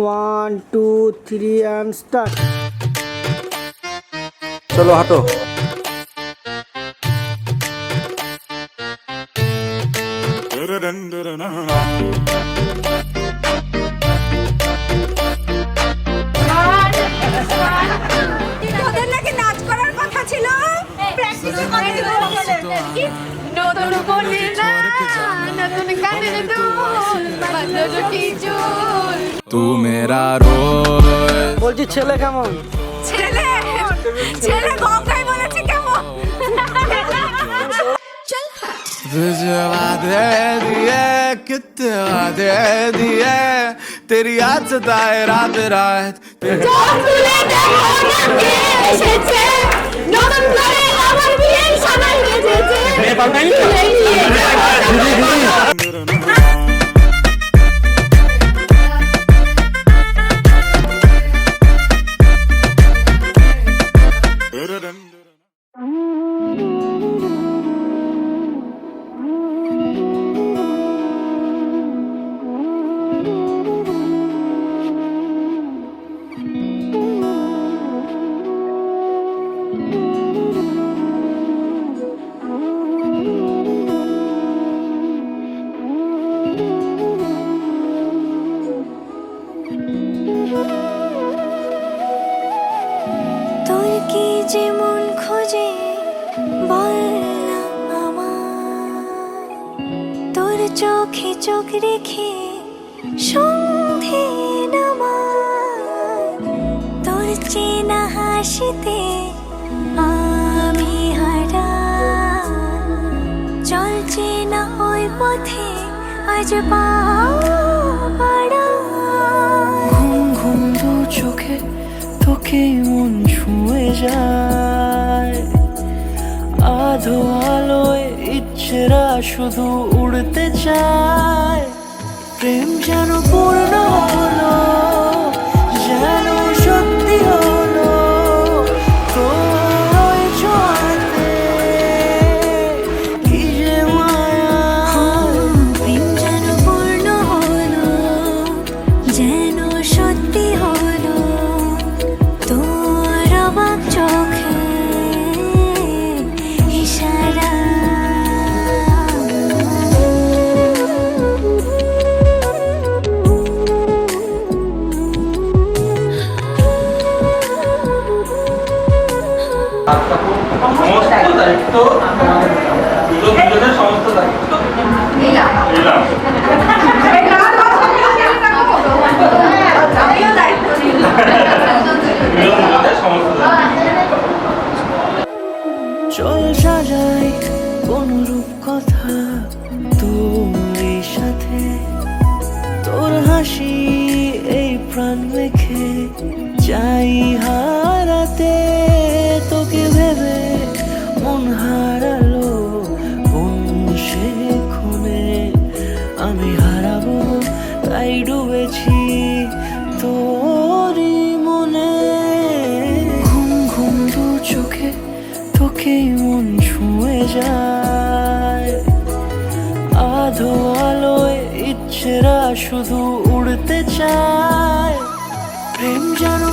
1 2 3 and start. চলো হাঁটো। তোদের নাকি নাচ করার কথা ছিল, প্র্যাকটিস করে নতুন বলি না নতুন গানের দুল বাজলো কি চুল তু মেরা রোজ। বলছি ছেলে কেমন? ছেলে ছেলে গঙ্গায় বলেছে কেমন तुझे वादे दिए कितने वादे दिए तेरी याद सताए रात रात তুলে দেখো না কে এসেছে নতুন করে আমার বিয়ে সানাই বেজেছে তোর কি যেমন খোঁজে বল না আমার, তোর চোখে চোখ রেখে সন্ধে নামার, তোর চেনা হাসিতে আমি হারা, চলছে না ওই পথে আজ পা বাড়া। ঘুম ঘুম দু চোখে তোকে মন ছুঁয়ে যায়, আধো আলোয় ইচ্ছেরা শুধু উড়তে চায়, প্রেম যেন পূর্ণ হলো যেন সত্যি হলো তোর ওই ছোঁয়াতে, কি যে মায়া। প্রেম যেন পূর্ণ হলো যেন সত্যি হলো তোর অবাক চোখে ইশারা। সমস্ত দায়িত্ব দুজনের সমস্ত দায়িত্ব নিলাম। চল সাজাই কোন রূপ কথা তোর সাথে, তোর হাসি এই প্রাণ মেখে চাই হারাতে, তোকে ভেবে মন হারালো কোন সে ক্ষণে, আমি হারাবো তাই ডুবেছি তোরই মনে। ঘুম ঘুম দু চোখে তোকে মন ছুঁয়ে যায়, আধো আলোয় ইচ্ছেরা শুধু উড়তে চায়, প্রেম যেন